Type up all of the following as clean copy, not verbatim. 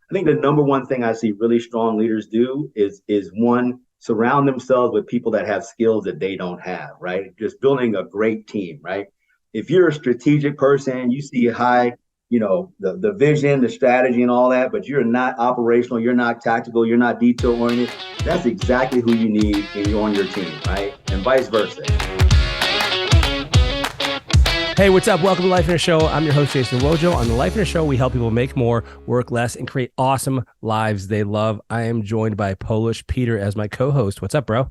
I think the number one thing I see really strong leaders do is one, surround themselves with people that have skills that they don't have, right? Just building a great team, right? If you're a strategic person, you see high, the vision, the strategy and all that, but you're not operational, you're not tactical, you're not detail oriented, that's exactly who you need on your team, right? And vice versa. Hey, what's up? Welcome to Life in a Show. I'm your host, Jason Wojo. On the Life in a Show, we help people make more, work less, and create awesome lives they love. I am joined by Polish Peter as my co-host. What's up, bro?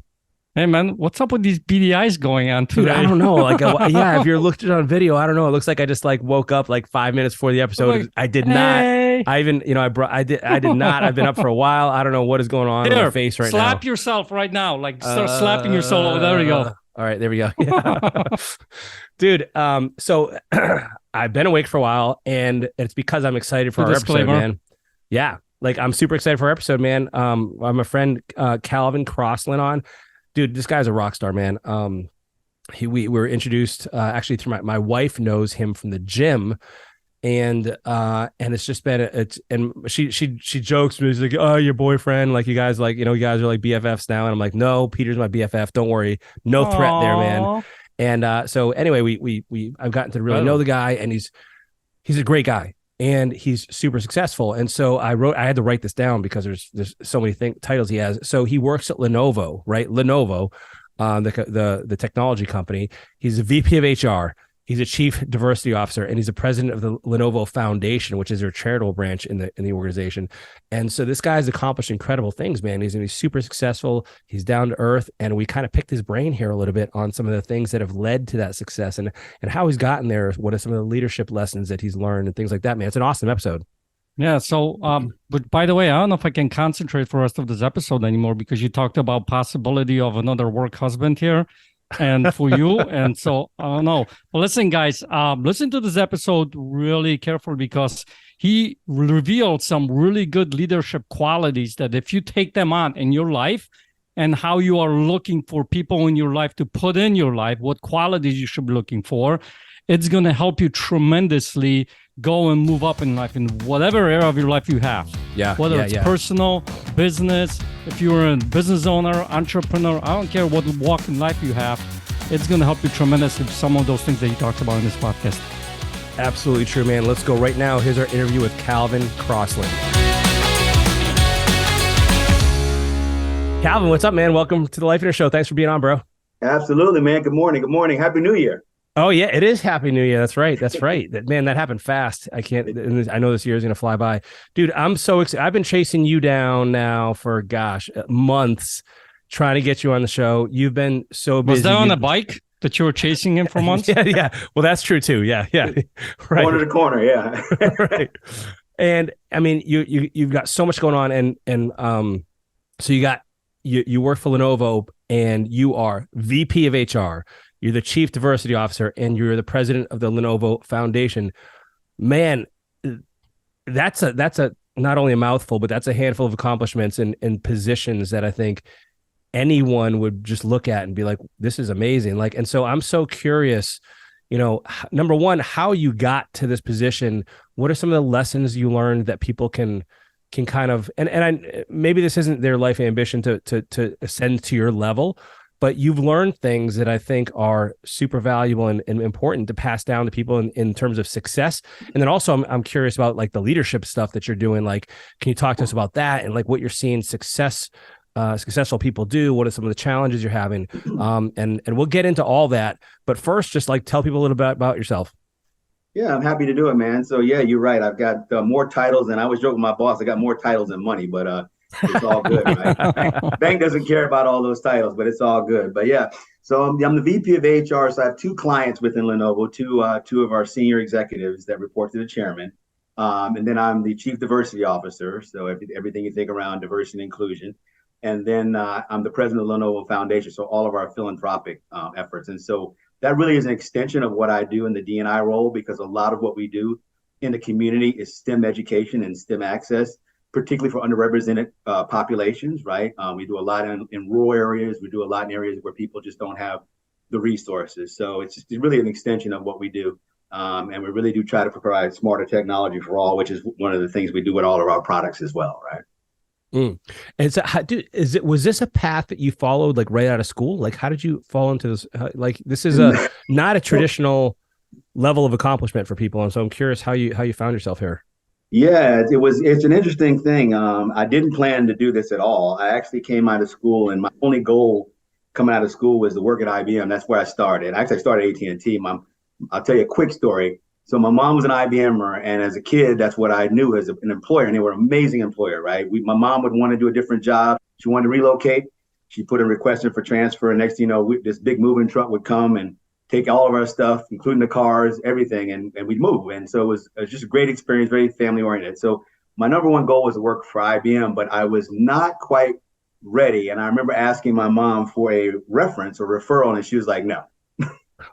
Hey, man, what's up with these beady eyes going on today? Dude, I don't know. If you're looking on video, I don't know. It looks like I just woke up 5 minutes before the episode. I did not. I even, I did not. I've been up for a while. I don't know what is going on with my face right now. Slap yourself right now. Start slapping yourself. Oh, there we go. All right, there we go. Yeah. Dude, so I've been awake for a while, and it's because I'm excited for our episode, man. Yeah, I'm super excited for our episode, man. I'm a friend, Calvin Crosslin on. Dude, this guy's a rock star, man. We were introduced actually through my wife knows him from the gym, and it's just been she jokes with me. She's like, oh, your boyfriend, you guys you guys are like BFFs now, and I'm like, no, Peter's my BFF. Don't worry, no threat there, man. And so anyway, I've gotten to really know the guy, and he's a great guy, and he's super successful. And so I had to write this down because there's so many titles he has. So he works at Lenovo, right? Lenovo, the technology company. He's a VP of HR. He's a chief diversity officer, and he's the president of the Lenovo Foundation, which is their charitable branch in the organization. And so this guy's accomplished incredible things, man. He's super successful. He's down to earth, and we kind of picked his brain here a little bit on some of the things that have led to that success and how he's gotten there. What are some of the leadership lessons that he's learned and things like that, man. It's an awesome episode. Yeah. So, but by the way, I don't know if I can concentrate for the rest of this episode anymore because you talked about possibility of another work husband here. And for you, and so I don't know. Well, listen, guys, listen to this episode really carefully because he revealed some really good leadership qualities that if you take them on in your life and how you are looking for people in your life to put in your life, what qualities you should be looking for, it's going to help you tremendously go and move up in life in whatever area of your life you have. Yeah. Whether it's personal, business, if you're a business owner, entrepreneur, I don't care what walk in life you have, it's going to help you tremendously with some of those things that you talked about in this podcast. Absolutely true, man. Let's go right now. Here's our interview with Calvin Crosslin. Calvin, what's up, man? Welcome to the Life in a Show. Thanks for being on, bro. Absolutely, man. Good morning. Good morning. Happy New Year. Oh yeah, it is Happy New Year. That's right. That happened fast. I know this year is going to fly by. Dude, I'm so excited. I've been chasing you down now for months trying to get you on the show. You've been so busy. Was that on a bike that you were chasing him for months? Yeah. Well, that's true too. Yeah. Right. Corner to corner, yeah. Right. And I mean, you've got so much going on and so you work for Lenovo and you are VP of HR. You're the chief diversity officer, and you're the president of the Lenovo Foundation. Man, that's a not only a mouthful, but that's a handful of accomplishments and positions that I think anyone would just look at and be like, this is amazing. And so I'm so curious, number one, how you got to this position. What are some of the lessons you learned that people can kind of, and maybe this isn't their life ambition to ascend to your level, but you've learned things that I think are super valuable and important to pass down to people in terms of success. And then also I'm curious about the leadership stuff that you're doing. Can you talk to us about that and what you're seeing successful people do? What are some of the challenges you're having? And we'll get into all that. But first, just tell people a little bit about yourself. Yeah, I'm happy to do it, man. So yeah, you're right. I've got more titles, and I was joking with my boss. I got more titles than money, but it's all good, right? Bank doesn't care about all those titles, but it's all good. But yeah, so I'm the VP of HR. So I have two clients within Lenovo, two of our senior executives that report to the chairman. And then I'm the chief diversity officer. So everything you think around diversity and inclusion. And then I'm the president of the Lenovo Foundation. So all of our philanthropic efforts. And so that really is an extension of what I do in the D&I role, because a lot of what we do in the community is STEM education and STEM access, particularly for underrepresented populations, right? We do a lot in rural areas. We do a lot in areas where people just don't have the resources. So it's really an extension of what we do. And we really do try to provide smarter technology for all, which is one of the things we do with all of our products as well, right? Mm. And so, was this a path that you followed like right out of school? Like, how did you fall into this? Like, this is not a traditional level of accomplishment for people, and so I'm curious how you found yourself here. Yeah, it's an interesting thing. I didn't plan to do this at all. I actually came out of school, and my only goal coming out of school was to work at IBM. That's where I started. Actually, I started at AT&T. I'll tell you a quick story. So my mom was an IBMer, and as a kid, that's what I knew as an employer, and they were an amazing employer, right? My mom would want to do a different job. She wanted to relocate. She put in request in for transfer, and next thing you know, this big moving truck would come and take all of our stuff, including the cars, everything, and we'd move. And so it was just a great experience, very family oriented. So my number one goal was to work for IBM, but I was not quite ready. And I remember asking my mom for a reference or referral, and she was like, no.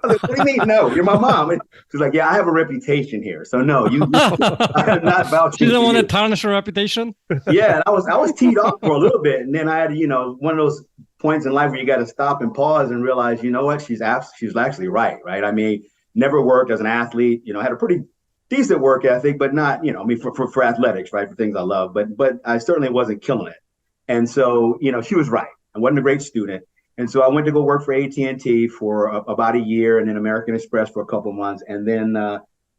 I was like, what do you mean, no? You're my mom. And she's like, yeah, I have a reputation here. So no, I am not vouching. She didn't want to tarnish her reputation? Yeah, and I was teed off for a little bit. And then I had, one of those points in life where you got to stop and pause and realize, you know what, she's actually right. I mean, never worked as an athlete, had a pretty decent work ethic, but not, I mean, for athletics, right, for things I love, but I certainly wasn't killing it. And so, she was right. I wasn't a great student. And so I went to go work for AT&T for about a year, and then American Express for a couple of months. And then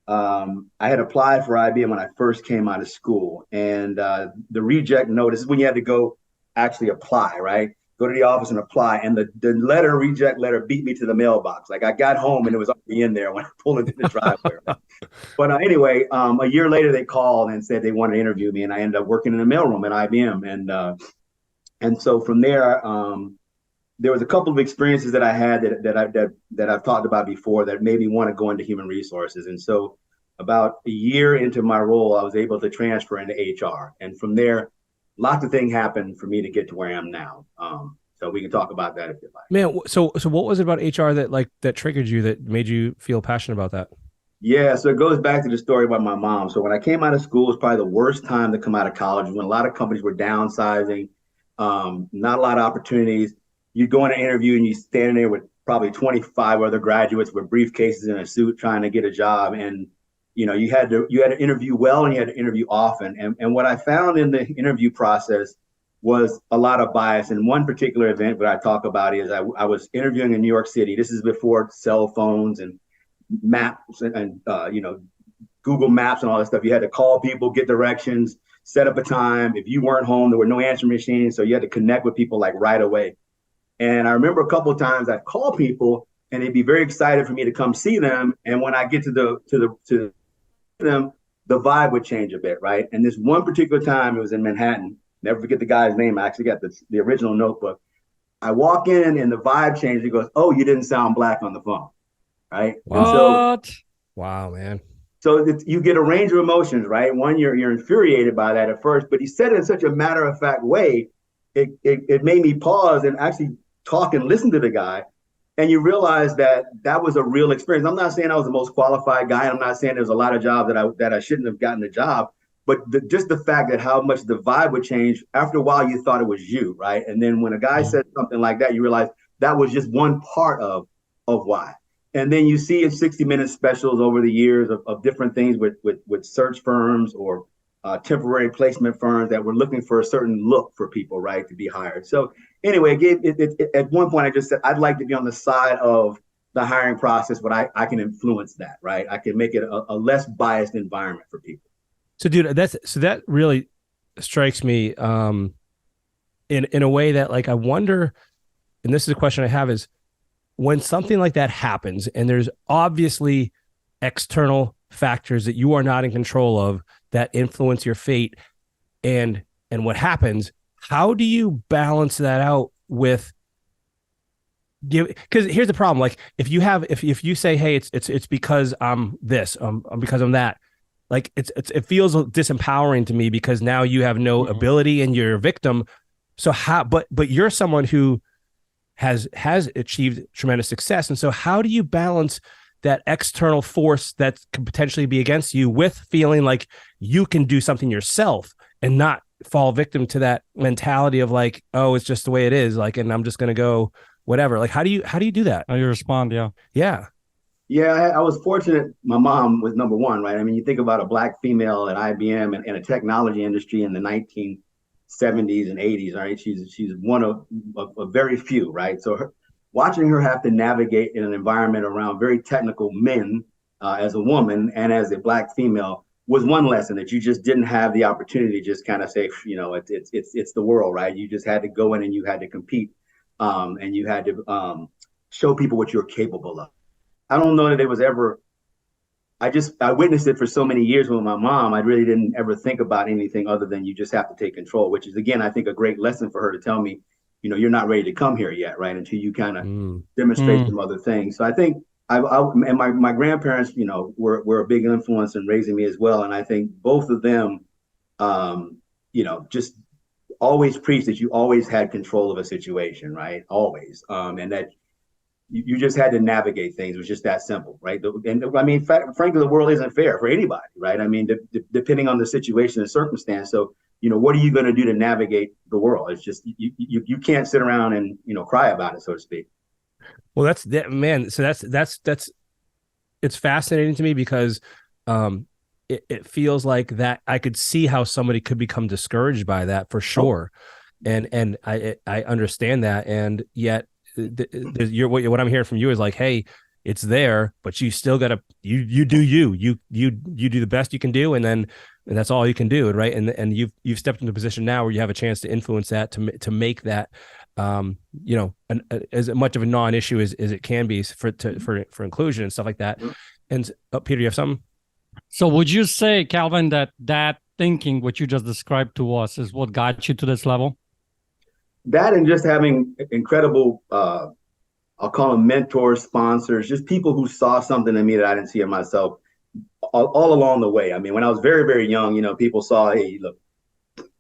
I had applied for IBM when I first came out of school. And the reject notice is when you had to go actually apply, right? Go to the office and apply. And the reject letter beat me to the mailbox. Like I got home and it was already in there when I pulled into the driveway. But anyway, a year later they called and said they wanted to interview me, and I ended up working in the mailroom at IBM. And so from there, there was a couple of experiences that I had that I've talked about before that made me want to go into human resources. And so about a year into my role, I was able to transfer into HR. And from there, lots of things happened for me to get to where I am now. So we can talk about that if you like. Man, so what was it about HR that triggered you, that made you feel passionate about that? Yeah, so it goes back to the story about my mom. So when I came out of school, it was probably the worst time to come out of college, when a lot of companies were downsizing, not a lot of opportunities. You go in an interview and you stand there with probably 25 other graduates with briefcases and a suit trying to get a job. And, you had to interview well, and you had to interview often. And what I found in the interview process was a lot of bias. And one particular event that I talk about is I was interviewing in New York City. This is before cell phones and maps and Google Maps and all that stuff. You had to call people, get directions, set up a time. If you weren't home, there were no answering machines. So you had to connect with people like right away. And I remember a couple of times I'd call people and they'd be very excited for me to come see them. And when I get to them, the vibe would change a bit, right? And this one particular time, it was in Manhattan. Never forget the guy's name. I actually got the original notebook. I walk in and the vibe changed. He goes, "Oh, you didn't sound black on the phone," right? What? Wow, man. So you get a range of emotions, right? One, you're infuriated by that at first, but he said it in such a matter-of-fact way, it made me pause and actually talk and listen to the guy. And you realize that was a real experience. I'm not saying I was the most qualified guy. I'm not saying there's a lot of jobs that I shouldn't have gotten the job, but just the fact that how much the vibe would change. After a while, you thought it was you, right? And then when a guy said something like that, you realize that was just one part of why. And then you see in 60-minute specials over the years of different things with search firms or temporary placement firms that were looking for a certain look for people, right, to be hired. So anyway, at one point I just said, I'd like to be on the side of the hiring process, but I can influence that, right? I can make it a less biased environment for people. So dude, that really strikes me in a way that, like, I wonder, and this is a question I have, is when something like that happens and there's obviously external factors that you are not in control of that influence your fate and what happens, how do you balance that out with, because here's the problem, like if you say, hey, it's because I'm this, because I'm that, like it feels disempowering to me, because now you have no ability and you're a victim. So but you're someone who has achieved tremendous success, and so how do you balance that external force that could potentially be against you with feeling like you can do something yourself and not fall victim to that mentality of like, oh, it's just the way it is, like, and I'm just going to go whatever. Like, how do you do that? How do you respond? Yeah. Yeah. Yeah, I was fortunate. My mom was number one, right? I mean, you think about a black female at IBM and a technology industry in the 1970s and 80s, right? She's one of very few, right? So watching her have to navigate in an environment around very technical men as a woman and as a black female was one lesson that you just didn't have the opportunity to just kind of say, it's the world, right? You just had to go in and you had to compete, and you had to show people what you're capable of. I don't know that it was ever. I witnessed it for so many years with my mom. I really didn't ever think about anything other than you just have to take control, which is again, I think a great lesson for her to tell me, you're not ready to come here yet, right? Until you kind of demonstrate some other things. So I think and my grandparents, were a big influence in raising me as well. And I think both of them, just always preached that you always had control of a situation, right? Always. And that you just had to navigate things. It was just that simple, right? And I mean, frankly, the world isn't fair for anybody, right? I mean, depending on the situation and circumstance. So, what are you going to do to navigate the world? It's just you can't sit around and cry about it, so to speak. Well, that's that, man. So that's it's fascinating to me because it feels like that I could see how somebody could become discouraged by that for sure, and I understand that, and yet. What I'm hearing from you is like, hey, it's there, but you still gotta you do you do the best you can do, and that's all you can do, right? And you've stepped into a position now where you have a chance to influence that to make that as much of a non-issue as it can be for inclusion and stuff like that. And Peter, you have something? So would you say, Calvin, that thinking what you just described to us is what got you to this level? That and just having incredible, I'll call them mentors, sponsors, just people who saw something in me that I didn't see in myself all along the way. I mean, when I was very, very young, people saw, hey, look,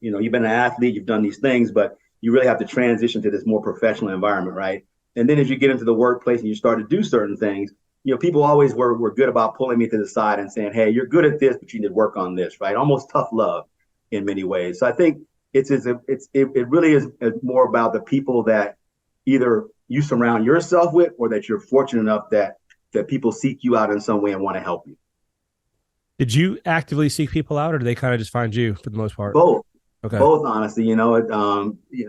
you've been an athlete, you've done these things, but you really have to transition to this more professional environment, right? And then as you get into the workplace and you start to do certain things, people always were good about pulling me to the side and saying, hey, you're good at this, but you need to work on this, right? Almost tough love in many ways. So I think it really is more about the people that either you surround yourself with or that you're fortunate enough that people seek you out in some way and want to help you. Did you actively seek people out, or do they kind of just find you for the most part? Both. Okay. Both, honestly.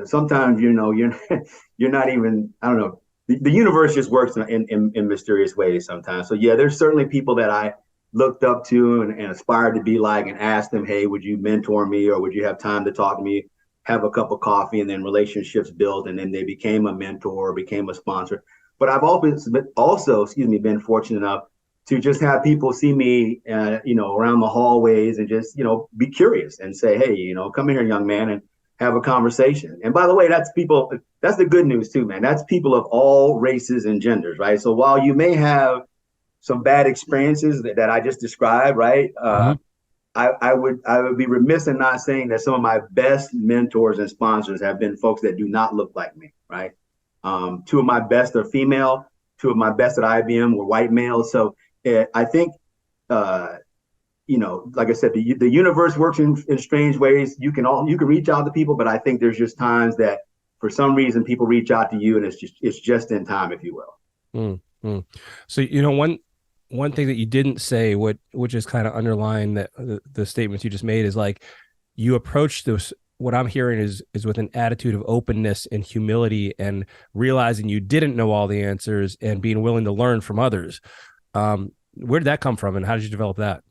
Sometimes you're not even, I don't know. The universe just works in mysterious ways sometimes. So yeah, there's certainly people that I looked up to and aspired to be like, and asked them, hey, would you mentor me, or would you have time to talk to me, have a cup of coffee, and then relationships built, and then they became a mentor or became a sponsor. But I've also been fortunate enough to just have people see me, around the hallways and just, be curious and say, hey, come here, young man, and have a conversation. And by the way, that's the good news too, man. That's people of all races and genders, right? So while you may have some bad experiences that I just described, right? I would be remiss in not saying that some of my best mentors and sponsors have been folks that do not look like me, right? Two of my best are female. Two of my best at IBM were white males. So I think, like I said, the universe works in strange ways. You can reach out to people, but I think there's just times that for some reason people reach out to you, and it's just in time, if you will. So one thing that you didn't say, which is kind of underlying that the statements you just made, is like you approach this. What I'm hearing is with an attitude of openness and humility, and realizing you didn't know all the answers and being willing to learn from others. Where did that come from, and how did you develop that?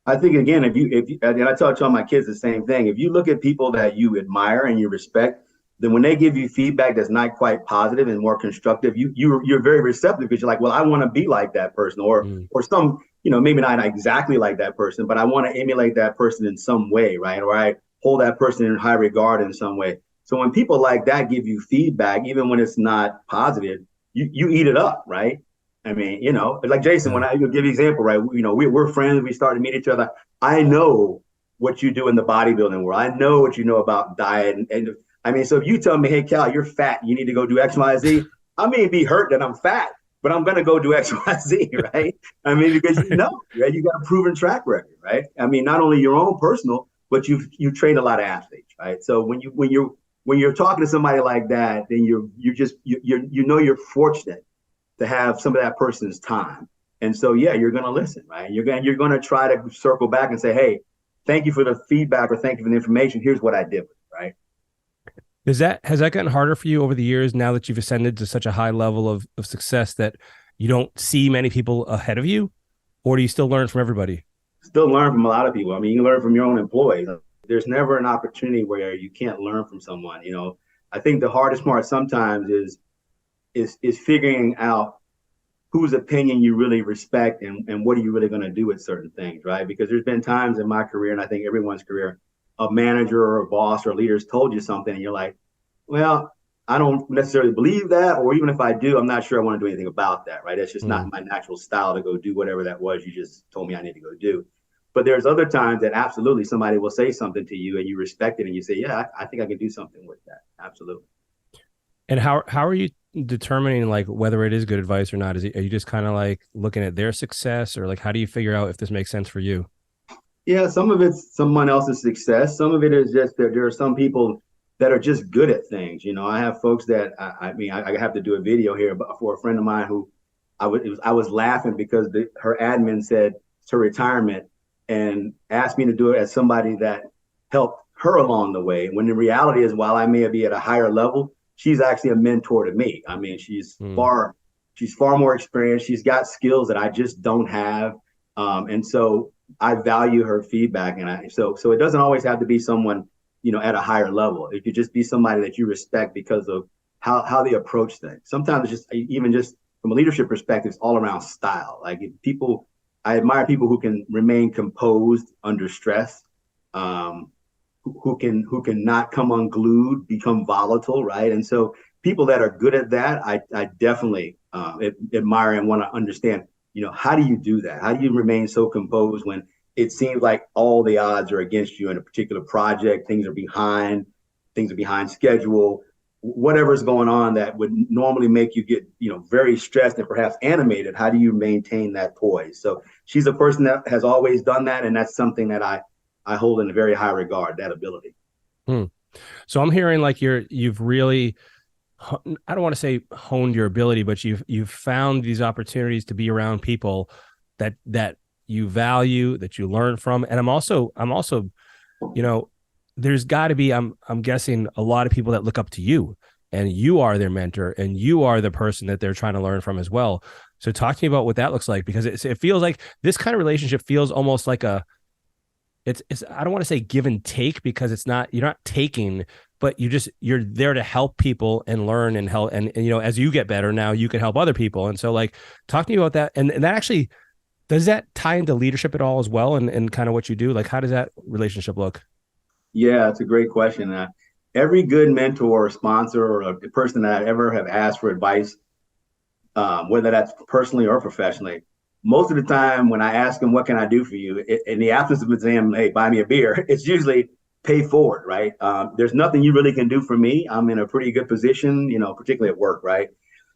I think again, if you and I tell my kids the same thing. If you look at people that you admire and you respect, then when they give you feedback that's not quite positive and more constructive, you're very receptive, because you're like, well, I want to be like that person, or some, maybe not exactly like that person, but I want to emulate that person in some way, right? Or I hold that person in high regard in some way. So when people like that give you feedback, even when it's not positive, you eat it up, right? I mean, like Jason, when I give you an example, right? We're friends. We start to meet each other. I know what you do in the bodybuilding world. I know what you know about diet, and I mean, so if you tell me, hey, Cal, you're fat, you need to go do X, Y, Z, I may be hurt that I'm fat, but I'm going to go do X, Y, Z, right? I mean, because right? You got a proven track record, right? I mean, not only your own personal, but you trained a lot of athletes, right? So when you're talking to somebody like that, then you're fortunate to have some of that person's time. And so, yeah, you're going to listen, right? You're going to try to circle back and say, hey, thank you for the feedback, or thank you for the information. Here's what I did with it, right? Has that gotten harder for you over the years now that you've ascended to such a high level of success that you don't see many people ahead of you? Or do you still learn from everybody? Still learn from a lot of people. I mean, you learn from your own employees. There's never an opportunity where you can't learn from someone. You know, I think the hardest part sometimes is figuring out whose opinion you really respect, and what are you really going to do with certain things, right? Because there's been times in my career, and I think everyone's career, a manager or a boss or leaders told you something and you're like, well, I don't necessarily believe that, or even if I do, I'm not sure I want to do anything about that, right? That's just not my natural style to go do whatever that was you just told me I need to go do. But there's other times that absolutely somebody will say something to you and you respect it and you say, yeah, I think I can do something with that. Absolutely. And how are you determining like whether it is good advice or not? Are you just kind of like looking at their success, or like how do you figure out if this makes sense for you? Yeah, some of it's someone else's success. Some of it is just that there are some people that are just good at things. You know, I have folks that I have to do a video here, but for a friend of mine who I was laughing because her admin said it's her retirement and asked me to do it as somebody that helped her along the way. When the reality is, while I may be at a higher level, she's actually a mentor to me. I mean, she's far more experienced. She's got skills that I just don't have. And so I value her feedback. And so it doesn't always have to be someone, you know, at a higher level. It could just be somebody that you respect because of how they approach things. Sometimes it's just, even just from a leadership perspective, it's all around style. Like I admire people who can remain composed under stress, who can not come unglued, become volatile, right? And so people that are good at that, I definitely admire and want to understand, you know, how do you do that? How do you remain so composed when it seems like all the odds are against you in a particular project, things are behind schedule, whatever's going on that would normally make you get, you know, very stressed and perhaps animated. How do you maintain that poise? So she's a person that has always done that. And that's something that I hold in a very high regard, that ability. So I'm hearing like you've really, I don't want to say honed your ability, but you've found these opportunities to be around people that you value, that you learn from. And I'm also, you know, there's got to be, I'm guessing, a lot of people that look up to you, and you are their mentor, and you are the person that they're trying to learn from as well. So talk to me about what that looks like, because it feels like this kind of relationship feels almost like it's I don't want to say give and take, because you're not taking, but you're there to help people and learn and help. And you know, as you get better now, you can help other people. And so like, talk to me about that. And that actually, does that tie into leadership at all as well? And kind of what you do? Like, how does that relationship look? Yeah, it's a great question. Every good mentor or sponsor or a person that I ever have asked for advice, whether that's personally or professionally, most of the time when I ask them, what can I do for you? In the absence of saying, hey, buy me a beer, it's usually pay forward, right? There's nothing you really can do for me. I'm in a pretty good position, you know, particularly at work, right?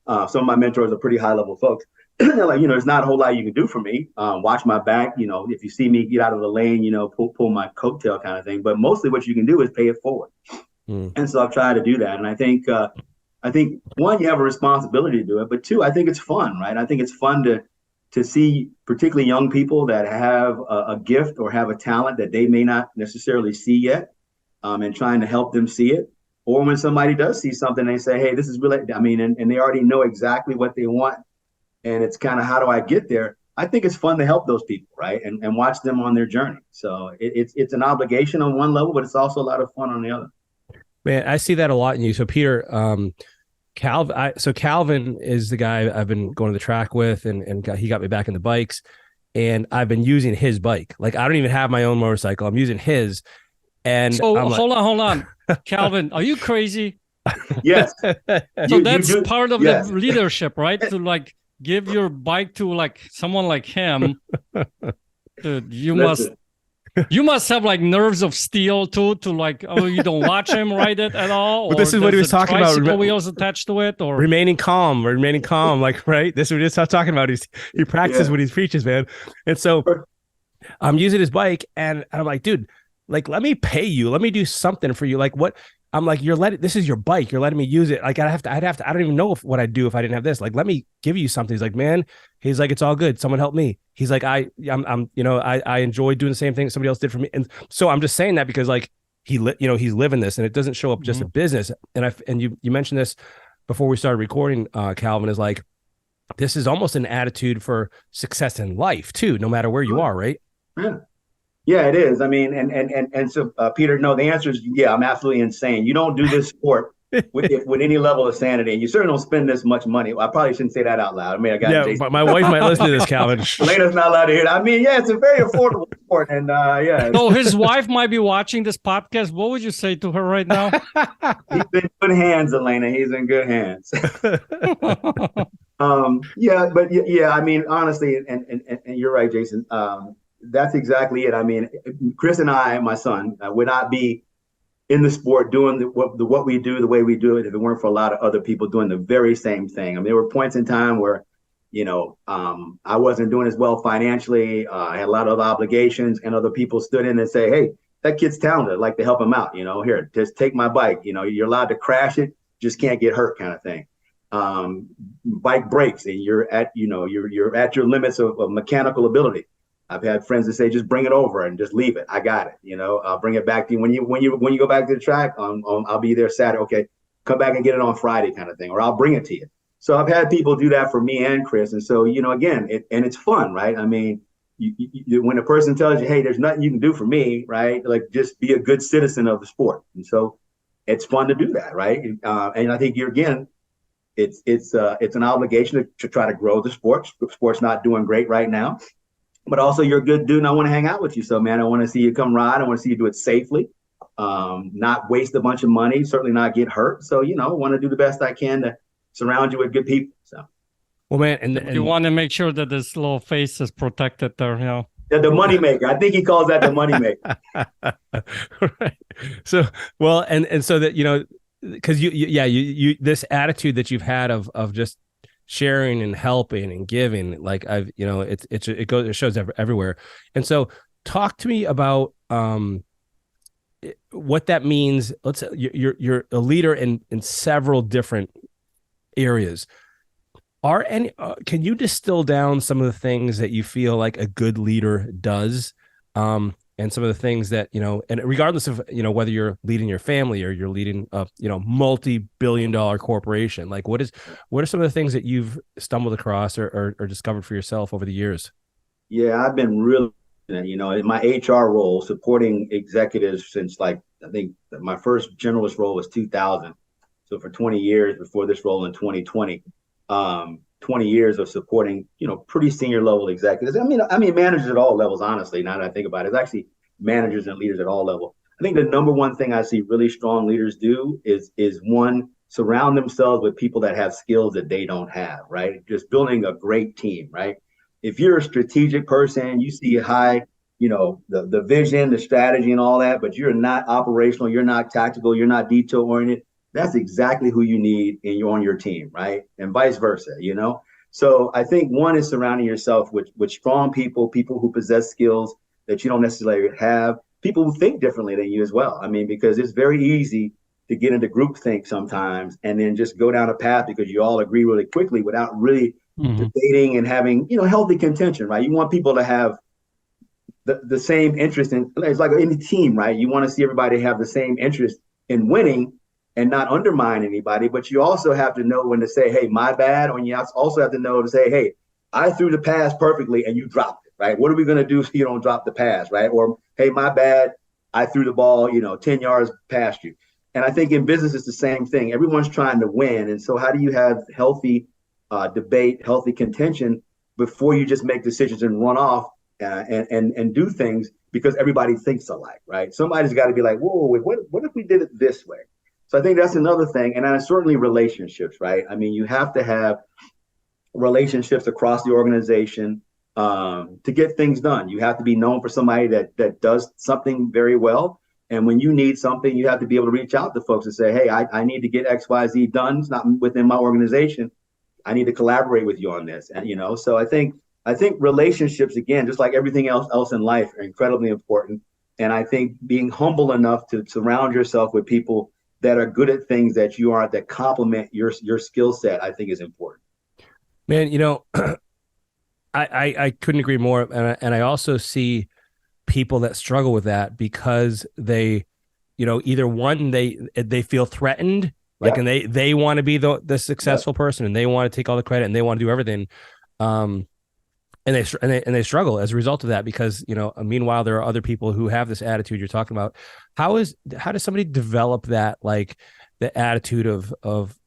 Some of my mentors are pretty high level folks. Like, you know, there's not a whole lot you can do for me. Watch my back, you know, if you see me get out of the lane, you know, pull my coattail kind of thing. But mostly what you can do is pay it forward. And so I've tried to do that. And I think one, you have a responsibility to do it, but two, I think it's fun, right? I think it's fun to see particularly young people that have a gift or have a talent that they may not necessarily see yet, and trying to help them see it. Or when somebody does see something, they say, hey, this is really, I mean, and they already know exactly what they want. And it's kind of, how do I get there? I think it's fun to help those people, right? And watch them on their journey. So it's an obligation on one level, but it's also a lot of fun on the other. Man, I see that a lot in you. So Peter, Calvin is the guy I've been going to the track with, and he got me back in the bikes, and I've been using his bike. Like, I don't even have my own motorcycle. I'm using his. And so hold on. Calvin, are you crazy? Yes. So that's part of the leadership, right? To like give your bike to like someone like him. Dude, you must have like nerves of steel too, to like, oh, you don't watch him ride it at all. But this is what he was talking about. Tricycle wheels attached to it, or remaining calm, like, right. This is what he's talking about. He practices what he preaches, man. And so I'm using his bike, and I'm like, dude, like, let me pay you. Let me do something for you. Like, what? I'm like, this is your bike. You're letting me use it. Like I don't even know what I'd do if I didn't have this. Like, let me give you something. He's like, man, he's like, it's all good. Someone help me. He's like, I'm I enjoy doing the same thing somebody else did for me. And so I'm just saying that because like he's living this, and it doesn't show up just a business. And you mentioned this before we started recording, Calvin, is like, this is almost an attitude for success in life too, no matter where you are, right? Yeah. Yeah, it is. I mean, and so Peter, no, the answer is yeah. I'm absolutely insane. You don't do this sport with any level of sanity, and you certainly don't spend this much money. I probably shouldn't say that out loud. I mean, I got yeah, Jason. But my wife might listen to this, Calvin. Elena's not allowed to hear it. I mean, yeah, it's a very affordable sport, and yeah. So his wife might be watching this podcast. What would you say to her right now? He's in good hands, Elena. He's in good hands. Yeah, but yeah, I mean, honestly, and you're right, Jason. That's exactly it. I mean, Chris and I, my son, would not be in the sport doing what we do the way we do it if it weren't for a lot of other people doing the very same thing. I mean, there were points in time where, I wasn't doing as well financially. I had a lot of obligations, and other people stood in and say, "Hey, that kid's talented. I'd like to help him out. Here, just take my bike. You're allowed to crash it, just can't get hurt," kind of thing. Bike breaks, and you're at your limits of mechanical ability. I've had friends that say, just bring it over and just leave it. I got it. I'll bring it back to you when you go back to the track. I'll be there Saturday. Okay, come back and get it on Friday, kind of thing, or I'll bring it to you. So I've had people do that for me and Chris, and so again, it's fun, right? I mean, when a person tells you, hey, there's nothing you can do for me, right? Like, just be a good citizen of the sport, and so it's fun to do that, right? And I think it's an obligation to try to grow the sport. The sport's not doing great right now. But also, you're a good dude, and I want to hang out with you. So, man, I want to see you come ride. I want to see you do it safely, not waste a bunch of money, certainly not get hurt. So, I want to do the best I can to surround you with good people. So, well, man, and you want to make sure that this little face is protected there, The money maker. I think he calls that the money maker. Right. So, well, and so that because you this attitude that you've had of just sharing and helping and giving, like it shows everywhere. And so talk to me about what that means. Let's say you're a leader in several different areas. Can you distill down some of the things that you feel like a good leader does, and some of the things that and regardless of whether you're leading your family or you're leading a multi-billion-dollar corporation, like what are some of the things that you've stumbled across or discovered for yourself over the years? Yeah, I've been really in my HR role supporting executives since, like, I think my first generalist role was 2000. So for 20 years before this role in 2020, 20 years of supporting, pretty senior level executives. I mean, managers at all levels, honestly, now that I think about it, it's actually managers and leaders at all levels. I think the number one thing I see really strong leaders do is one, surround themselves with people that have skills that they don't have, right? Just building a great team, right? If you're a strategic person, you see high, the vision, the strategy and all that, but you're not operational, you're not tactical, you're not detail oriented, that's exactly who you need on your team, right? And vice versa, So I think one is surrounding yourself with strong people who possess skills that you don't necessarily have, people who think differently than you as well. I mean, because it's very easy to get into groupthink sometimes and then just go down a path because you all agree really quickly without really debating and having, healthy contention, right? You want people to have the same interest in, it's like any team, right? You want to see everybody have the same interest in winning and not undermine anybody, but you also have to know when to say, hey, my bad. Or you also have to know to say, hey, I threw the pass perfectly and you dropped it, right? What are we going to do so you don't drop the pass, right? Or, hey, my bad, I threw the ball, 10 yards past you. And I think in business, it's the same thing. Everyone's trying to win. And so how do you have healthy debate, healthy contention before you just make decisions and run off and do things because everybody thinks alike, right? Somebody's got to be like, whoa, wait, what if we did it this way? So I think that's another thing. And certainly relationships, right? I mean, you have to have relationships across the organization to get things done. You have to be known for somebody that does something very well. And when you need something, you have to be able to reach out to folks and say, hey, I need to get X, Y, Z done. It's not within my organization. I need to collaborate with you on this. And, so I think relationships, again, just like everything else in life, are incredibly important. And I think being humble enough to surround yourself with people that are good at things that you aren't, that complement your skill set, I think is important. Man, I couldn't agree more. And I also see people that struggle with that because they, either one, they feel threatened, like, and they want to be the successful person, and they want to take all the credit, and they want to do everything. And they struggle as a result of that, because, meanwhile, there are other people who have this attitude you're talking about. How does somebody develop that, like the attitude of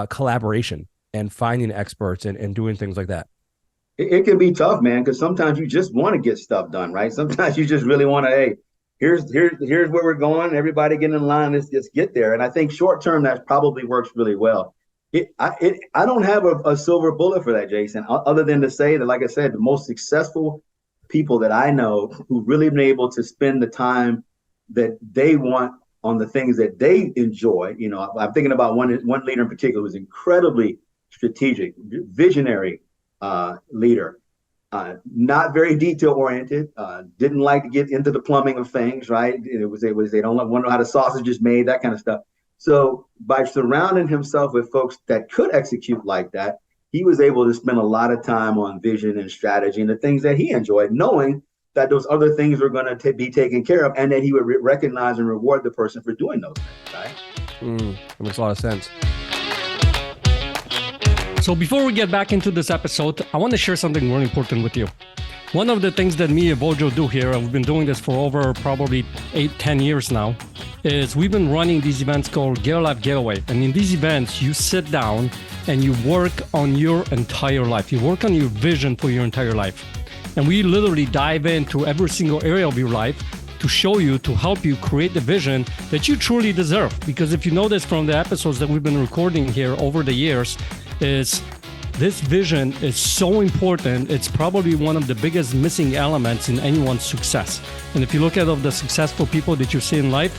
collaboration and finding experts and doing things like that? It can be tough, man, because sometimes you just want to get stuff done, right? Sometimes you just really want to, hey, here's where we're going. Everybody get in line. Let's just get there. And I think short term, that probably works really well. I don't have a silver bullet for that, Jason, other than to say that, like I said, the most successful people that I know who've really been able to spend the time that they want on the things that they enjoy. I'm thinking about one leader in particular who's incredibly strategic, visionary leader, not very detail oriented, didn't like to get into the plumbing of things, right? It was they don't want to know how the sausage is made, that kind of stuff. So by surrounding himself with folks that could execute like that, he was able to spend a lot of time on vision and strategy and the things that he enjoyed, knowing that those other things were going to be taken care of, and that he would recognize and reward the person for doing those things, right? That makes a lot of sense. So before we get back into this episode, I want to share something really important with you. One of the things that me and Bojo do here, and we've been doing this for over probably 8-10 years now, is we've been running these events called Get a Life Getaway. And in these events, you sit down and you work on your entire life. You work on your vision for your entire life. And we literally dive into every single area of your life to show you, to help you create the vision that you truly deserve. Because if you notice from the episodes that we've been recording here over the years, is this vision is so important. It's probably one of the biggest missing elements in anyone's success. And if you look at all the successful people that you see in life,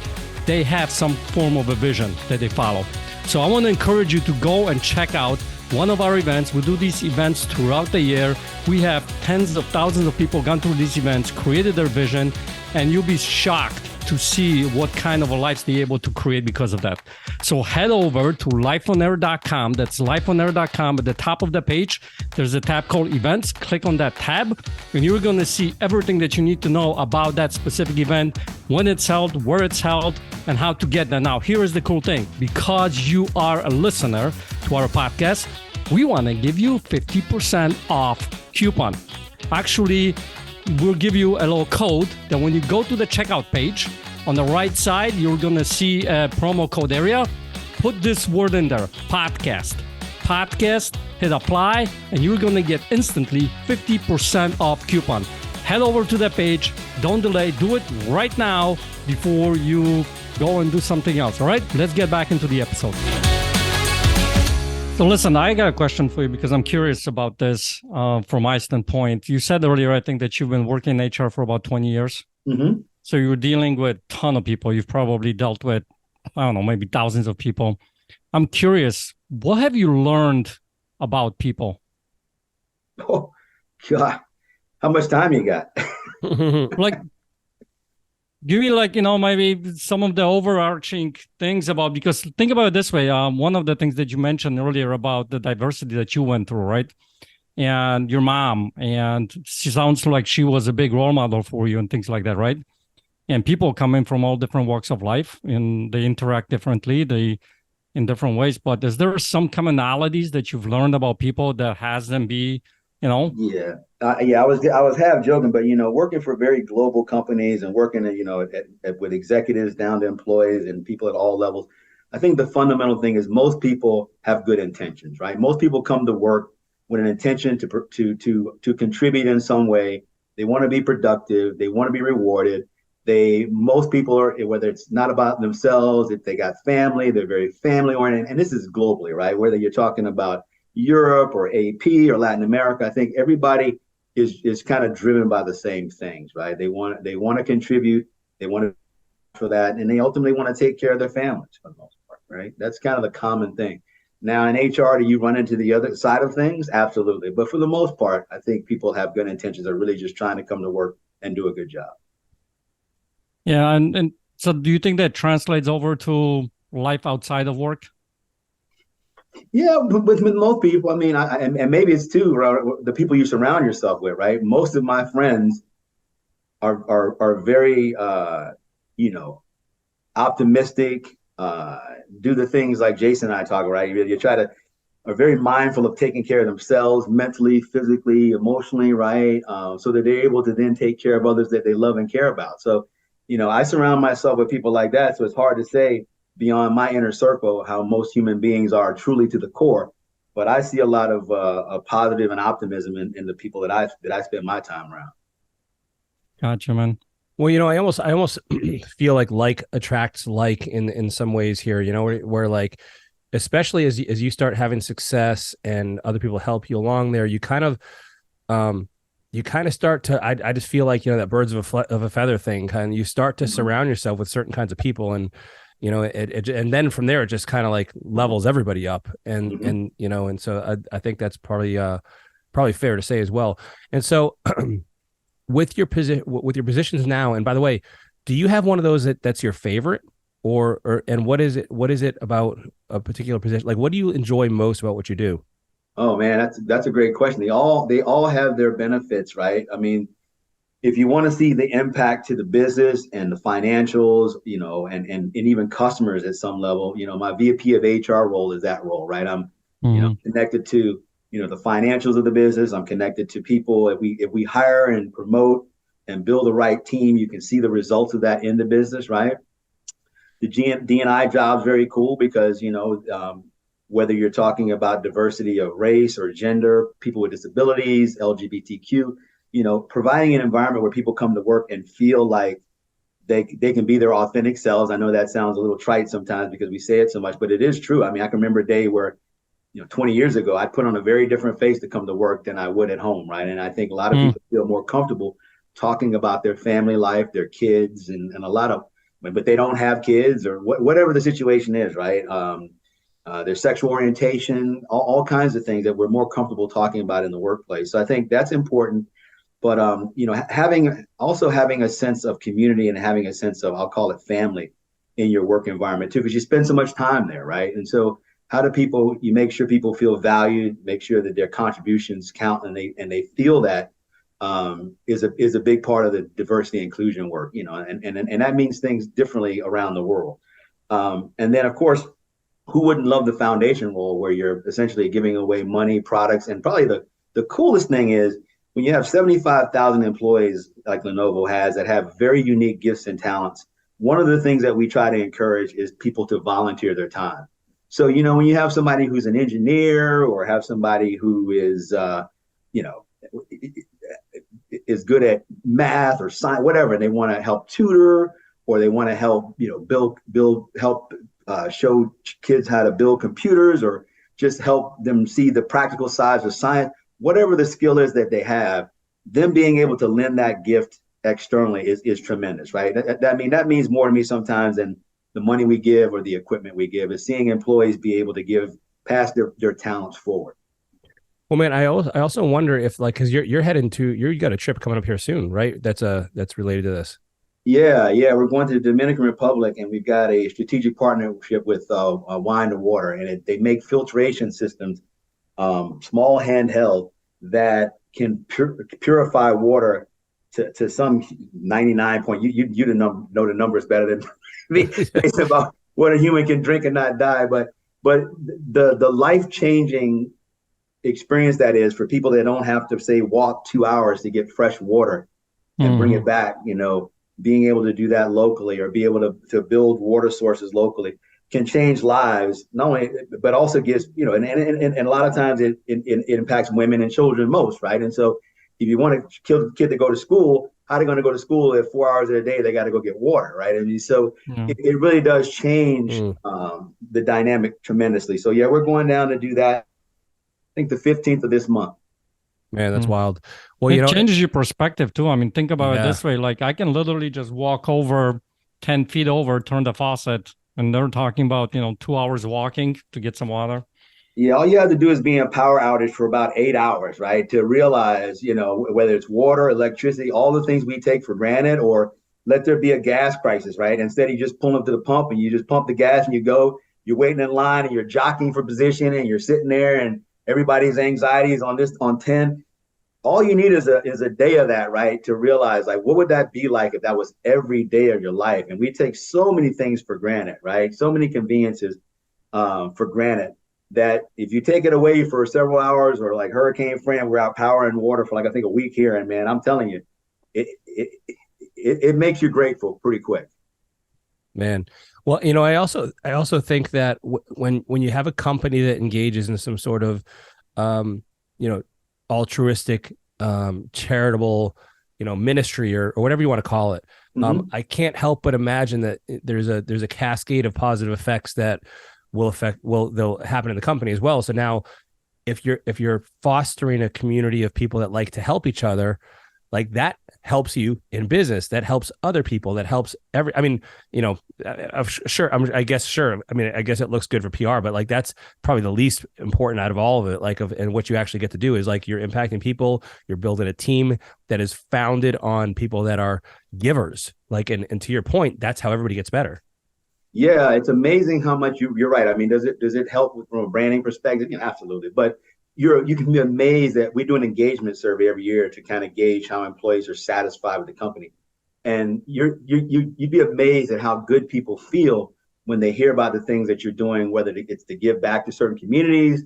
they have some form of a vision that they follow. So I want to encourage you to go and check out one of our events. We do these events throughout the year. We have tens of thousands of people gone through these events, created their vision, and you'll be shocked to see what kind of a life they're able to create because of that. So head over to lifeonair.com. That's lifeonair.com. At the top of the page, there's a tab called Events. Click on that tab, and you're going to see everything that you need to know about that specific event, when it's held, where it's held, and how to get there. Now, here is the cool thing. Because you are a listener to our podcast, we want to give you 50% off coupon. Actually, we'll give you a little code that when you go to the checkout page, on the right side, you're going to see a promo code area. Put this word in there, podcast. Podcast, hit apply, and you're going to get instantly 50% off coupon. Head over to that page. Don't delay. Do it right now before you go and do something else. All right, let's get back into the episode. So listen, I got a question for you because I'm curious about this from my standpoint. You said earlier, I think, that you've been working in HR for about 20 years. Mm-hmm. So you're dealing with a ton of people. You've probably dealt with, I don't know, maybe thousands of people. I'm curious, what have you learned about people? Oh, God. How much time you got? Like, give me maybe some of the overarching things about, because think about it this way. One of the things that you mentioned earlier about the diversity that you went through, right? And your mom, and she sounds like she was a big role model for you and things like that, right? And people come in from all different walks of life and they interact differently, in different ways. But is there some commonalities that you've learned about people that has them be, Yeah. I was half joking, but working for very global companies and working with executives down to employees and people at all levels, I think the fundamental thing is most people have good intentions, right? Most people come to work with an intention to contribute in some way. They want to be productive. They want to be rewarded. Most people are, whether it's not about themselves, if they got family, they're very family oriented, and this is globally, right? Whether you're talking about Europe or AP or Latin America, I think everybody is kind of driven by the same things, right? They want to contribute, they want to for that, and they ultimately want to take care of their families for the most part, right? That's kind of the common thing. Now in HR, do you run into the other side of things? Absolutely. But for the most part, I think people have good intentions, are really just trying to come to work and do a good job. Yeah, and So do you think that translates over to life outside of work? Yeah, with most people, I mean, and maybe it's too the people you surround yourself with, right? Most of my friends are very, you know, optimistic. Do the things like Jason and I talk, right? You try to are very mindful of taking care of themselves mentally, physically, emotionally, right? So that they're able to then take care of others that they love and care about. So, I surround myself with people like that. So it's hard to say beyond my inner circle how most human beings are truly to the core. But I see a lot of positive and optimism in the people that I spend my time around. Gotcha, man. Well, I almost feel like attracts like in some ways here, where like, especially as you start having success and other people help you along there, you kind of start to, I just feel like, that birds of a feather thing, kind of, you start to surround yourself with certain kinds of people, and, and then from there, it just kind of like levels everybody up. And so I think that's probably fair to say as well. And so with your positions now, and by the way, do you have one of those that's your favorite, or and what is it about a particular position? Like, what do you enjoy most about what you do? Oh man, that's a great question. They all have their benefits, right? I mean, if you want to see the impact to the business and the financials, and even customers at some level, my VP of HR role is that role, right? I'm, connected to, the financials of the business. I'm connected to people. If we hire and promote and build the right team, you can see the results of that in the business, right? The D&I job is very cool because, whether you're talking about diversity of race or gender, people with disabilities, LGBTQ, providing an environment where people come to work and feel like they can be their authentic selves. I know that sounds a little trite sometimes because we say it so much, but it is true. I mean, I can remember a day where, 20 years ago, I put on a very different face to come to work than I would at home, right? And I think a lot of people feel more comfortable talking about their family life, their kids, and a lot of, but they don't have kids or whatever the situation is, right? Their sexual orientation, all kinds of things that we're more comfortable talking about in the workplace. So I think that's important. But having a sense of community and having a sense of, I'll call it family, in your work environment too, because you spend so much time there, right? And so how do you make sure people feel valued, make sure that their contributions count, and they feel that is a big part of the diversity and inclusion work, and that means things differently around the world. And then of course, who wouldn't love the foundation role where you're essentially giving away money, products, and probably the coolest thing is when you have 75,000 employees like Lenovo has that have very unique gifts and talents. One of the things that we try to encourage is people to volunteer their time. So, when you have somebody who's an engineer or have somebody who is, is good at math or science, whatever, and they want to help tutor or they want to help, help show kids how to build computers or just help them see the practical sides of science, whatever the skill is that they have, them being able to lend that gift externally is tremendous, right? That means more to me sometimes than the money we give or the equipment we give, is seeing employees be able to pass their talents forward. Well, man, I also wonder if, like, because you're heading you got a trip coming up here soon, right? That's related to this. Yeah, we're going to the Dominican Republic, and we've got a strategic partnership with Wine to Water, and they make filtration systems, small handheld, that can purify water to some 99 point. You know the numbers better than me based about what a human can drink and not die, but the life-changing experience that is for people that don't have to say walk 2 hours to get fresh water and bring it back, being able to do that locally or be able to build water sources locally can change lives, not only, but also gives, and a lot of times it impacts women and children most, right? And so if you want to kill the kid to go to school, how are they going to go to school if 4 hours a day they got to go get water, right? I mean, so it really does change the dynamic tremendously. So yeah, we're going down to do that, I think the 15th of this month. Man, that's wild. Well, it changes your perspective too. I mean, think about it this way. Like, I can literally just walk over 10 feet over, turn the faucet, and they're talking about, 2 hours walking to get some water. Yeah, all you have to do is be in a power outage for about 8 hours, right? To realize, whether it's water, electricity, all the things we take for granted, or let there be a gas crisis, right? Instead, you just pull up to the pump and you just pump the gas and you go. You're waiting in line and you're jockeying for position and you're sitting there and everybody's anxiety is on 10. All you need is a day of that, right? To realize, like, what would that be like if that was every day of your life? And we take so many things for granted, right? So many conveniences for granted that if you take it away for several hours, or like Hurricane Fran, we're out power and water for like, I think, a week here. And man, I'm telling you, it makes you grateful pretty quick. Man. Well, I also think that when you have a company that engages in some sort of, altruistic, charitable, ministry or whatever you want to call it, I can't help but imagine that there's a cascade of positive effects that they'll happen in the company as well. So now, if you're fostering a community of people that like to help each other, like that helps you in business, that helps other people, that helps I guess it looks good for PR, but like that's probably the least important out of all of it. And what you actually get to do is like you're impacting people, you're building a team that is founded on people that are givers. Like, and to your point, that's how everybody gets better. Yeah, it's amazing how much you're right. I mean, does it help from a branding perspective? Absolutely. But you can be amazed that we do an engagement survey every year to kind of gauge how employees are satisfied with the company. And you'd be amazed at how good people feel when they hear about the things that you're doing, whether it's to give back to certain communities,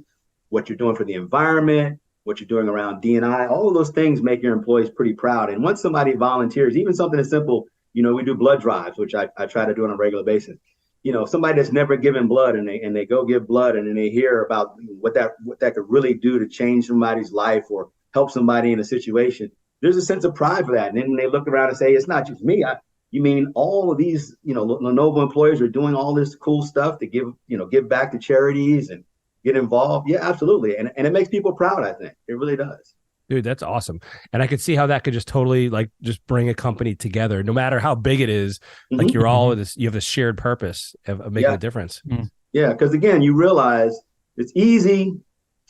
what you're doing for the environment, what you're doing around D&I. All of those things make your employees pretty proud. And once somebody volunteers, even something as simple, we do blood drives, which I try to do on a regular basis. Somebody that's never given blood and they go give blood and then they hear about what that could really do to change somebody's life or help somebody in a situation. There's a sense of pride for that. And then they look around and say, it's not just me. You mean all of these, Lenovo employees are doing all this cool stuff to give back to charities and get involved? Yeah, absolutely. And it makes people proud, I think. It really does. Dude, that's awesome. And I could see how that could just totally just bring a company together, no matter how big it is. Like you're all you have this shared purpose of making a difference. Yeah. Cause again, you realize it's easy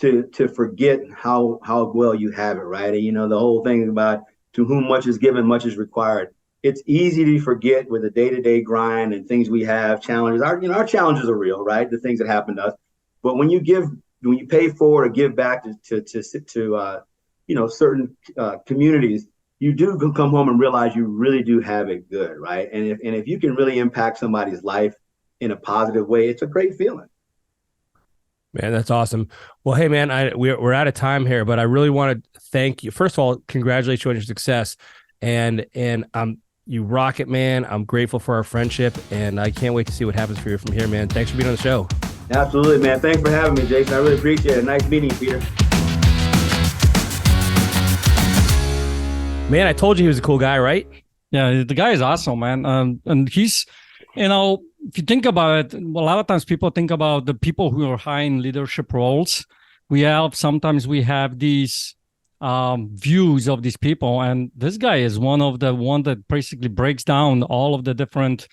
to forget how well you have it. Right. And, the whole thing about to whom much is given, much is required. It's easy to forget with the day-to-day grind and things we have, challenges. Our challenges are real, right? The things that happen to us. But when you pay forward or give back to certain communities, you do come home and realize you really do have it good, right? And if you can really impact somebody's life in a positive way, it's a great feeling. Man, that's awesome. Well, hey, man, we're out of time here, but I really want to thank you. First of all, congratulate you on your success, and you rock it, man. I'm grateful for our friendship, and I can't wait to see what happens for you from here, man. Thanks for being on the show. Absolutely, man. Thanks for having me, Jason. I really appreciate it. Nice meeting you, Peter. Man, I told you he was a cool guy, right? Yeah, the guy is awesome, man. And he's, if you think about it, a lot of times people think about the people who are high in leadership roles. Sometimes we have these views of these people, and this guy is one that basically breaks down all of the different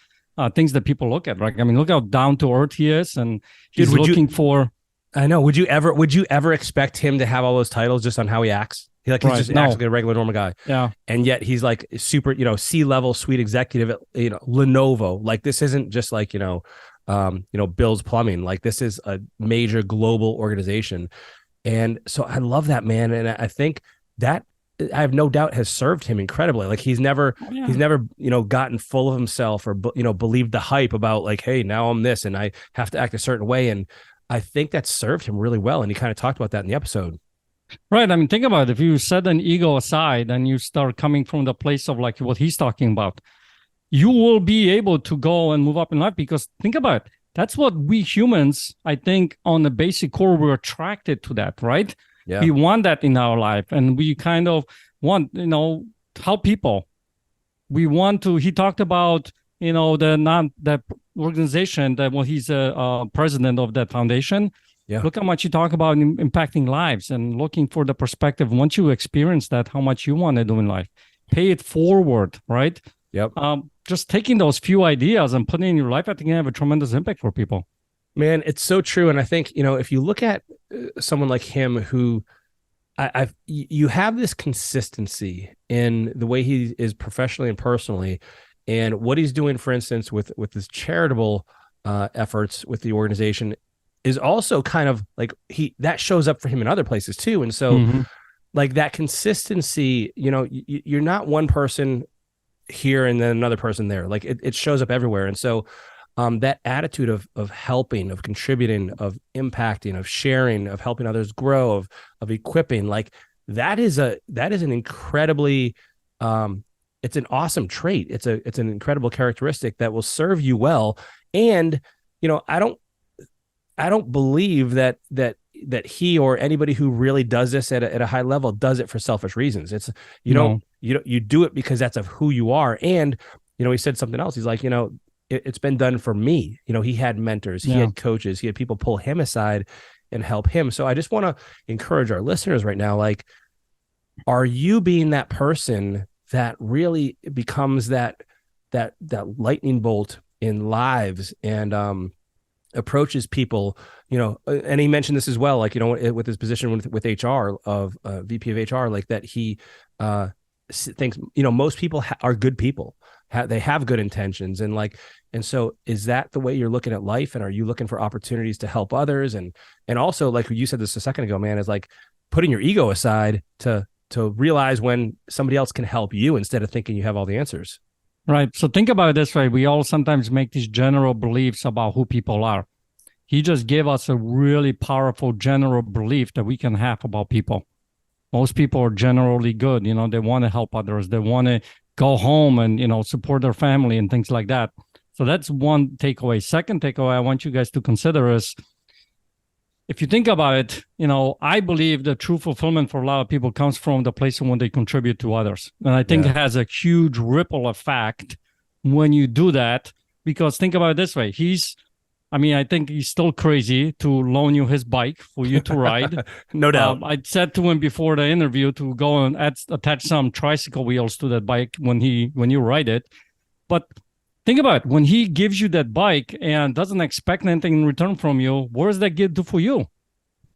things that people look at, right? I mean, look how down to earth he is, and he's looking for. I know. Would you ever expect him to have all those titles just on how he acts? He's just acts like a regular normal guy. Yeah. And yet he's like super, C-level suite executive at, Lenovo. Like this isn't just like, Bill's Plumbing. Like this is a major global organization. And so I love that, man. And I think that I have no doubt has served him incredibly. Like he's never gotten full of himself or, believed the hype about like, hey, now I'm this and I have to act a certain way. And I think that served him really well. And he kind of talked about that in the episode. Right. I mean, think about it. If you set an ego aside and you start coming from the place of like what he's talking about, you will be able to go and move up in life, because think about it. That's what we humans, I think, on the basic core, we're attracted to that, right? Yeah. We want that in our life, and we kind of want, help people. We want to, he talked about, the organization that he's a president of that foundation. Yeah. Look how much you talk about impacting lives and looking for the perspective. Once you experience that, how much you want to do in life, pay it forward, right? Yep. Just taking those few ideas and putting it in your life, I think you have a tremendous impact for people. Man, it's so true. And I think, if you look at someone like him who you have this consistency in the way he is professionally and personally. And what he's doing, for instance, with his charitable efforts with the organization is also kind of like that shows up for him in other places too. And so like that consistency, you're not one person here and then another person there. Like it shows up everywhere. And so that attitude of helping, of contributing, of impacting, of sharing, of helping others grow, of equipping, like that is an incredibly it's an awesome trait. It's an incredible characteristic that will serve you well. And I don't believe that he or anybody who really does this at a high level does it for selfish reasons. It's you do it because that's of who you are. And he said something else. He's like, it's been done for me. He had mentors, he had coaches, he had people pull him aside and help him. So I just want to encourage our listeners right now, like, are you being that person that really becomes that lightning bolt in lives and approaches people, and he mentioned this as well, like, with his position with HR of VP of HR, like that he thinks, most people are good people. They have good intentions. And so is that the way you're looking at life? And are you looking for opportunities to help others? And also, like you said this a second ago, man, is like putting your ego aside to realize when somebody else can help you instead of thinking you have all the answers. Right. So think about it this way. We all sometimes make these general beliefs about who people are. He just gave us a really powerful general belief that we can have about people. Most people are generally good. They want to help others. They want to go home and, support their family and things like that. So that's one takeaway. Second takeaway I want you guys to consider is, if you think about it, I believe the true fulfillment for a lot of people comes from the place when they contribute to others. And I think it has a huge ripple effect when you do that, because think about it this way. I think he's still crazy to loan you his bike for you to ride. No doubt. I said to him before the interview to go and attach some tricycle wheels to that bike when you ride it. But think about it. When he gives you that bike and doesn't expect anything in return from you, what does that do for you?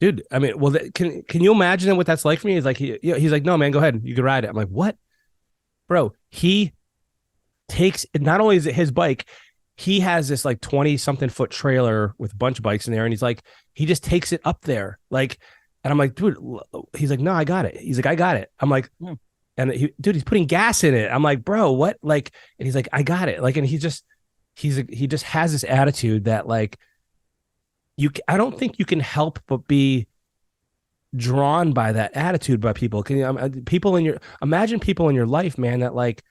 Dude, I mean, well, can you imagine what that's like for me? He's like, he's like, no, man, go ahead. You can ride it. I'm like, what? Bro, he takes, not only is it his bike, he has this like 20-something foot trailer with a bunch of bikes in there. And he's like, he just takes it up there. Like, and I'm like, dude, he's like, no, I got it. He's like, I got it. I'm like, and he's putting gas in it. I'm like, bro, what? Like, and he's like, I got it. Like, and he just has this attitude that like, I don't think you can help but be drawn by that attitude by people. Can you imagine people in your life, man, that like,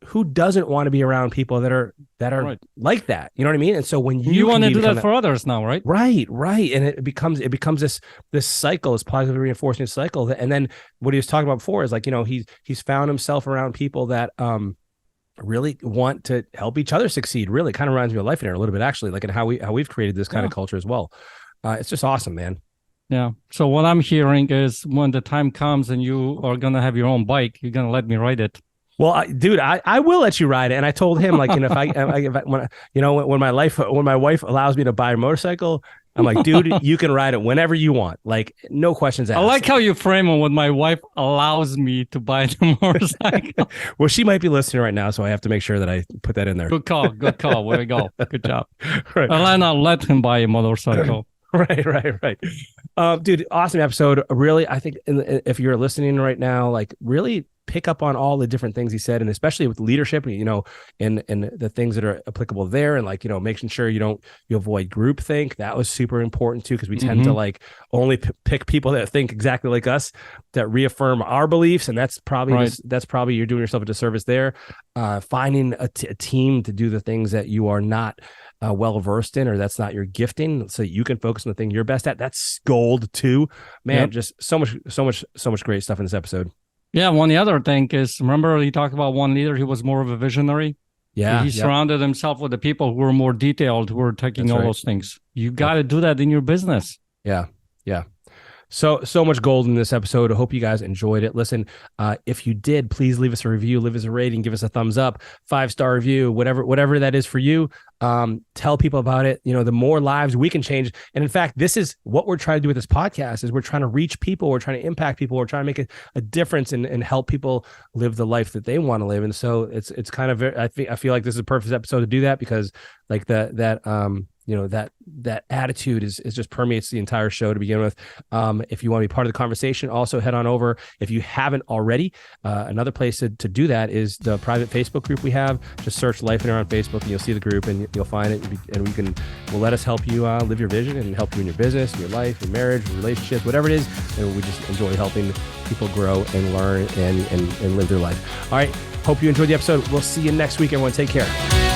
who doesn't want to be around people that are right. like that? You know what I mean? And so when you want to do that for others now, right? Right. And it becomes this cycle, this positive reinforcement cycle. And then what he was talking about before is like, he's found himself around people that really want to help each other succeed. Really kind of reminds me of Life in Air a little bit, actually, like, and how we've created this kind of culture as well. It's just awesome, man. Yeah. So what I'm hearing is, when the time comes and you are gonna have your own bike, you're gonna let me ride it. Well, dude, I will let you ride it. And I told him, like, when my wife allows me to buy a motorcycle, I'm like, dude, you can ride it whenever you want. Like, no questions asked. I like how you frame it when my wife allows me to buy the motorcycle. Well, she might be listening right now, so I have to make sure that I put that in there. Good call. Way to go. Good job. Right. I'll not let him buy a motorcycle. Right. Dude, awesome episode. Really, I think if you're listening right now, like, really pick up on all the different things he said, and especially with leadership, and the things that are applicable there, and like, making sure you avoid groupthink. That was super important too, because we tend to like only pick people that think exactly like us, that reaffirm our beliefs, and that's probably you're doing yourself a disservice there. Finding a team to do the things that you are not well versed in, or that's not your gifting, so you can focus on the thing you're best at. That's gold too, man. Yep. Just so much great stuff in this episode. Yeah, one the other thing is, remember he talked about one leader, he was more of a visionary. Yeah. He surrounded himself with the people who were more detailed, who were taking those things. You got to do that in your business. Yeah. So much gold in this episode. I hope you guys enjoyed it. Listen, if you did, please leave us a review, leave us a rating, give us a thumbs up, 5-star review, whatever that is for you. Tell people about it. The more lives we can change. And in fact, this is what we're trying to do with this podcast is we're trying to reach people. We're trying to impact people. We're trying to make a difference and help people live the life that they want to live. And so it's kind of, I feel like this is a perfect episode to do that because like that attitude is just permeates the entire show to begin with. If you want to be part of the conversation, also head on over. If you haven't already, another place to do that is the private Facebook group we have. Just search Life and Air on Facebook and you'll see the group and you'll find it. And we'll let us help you live your vision and help you in your business, your life, your marriage, your relationships, whatever it is. And we just enjoy helping people grow and learn and live their life. All right. Hope you enjoyed the episode. We'll see you next week. Everyone, take care.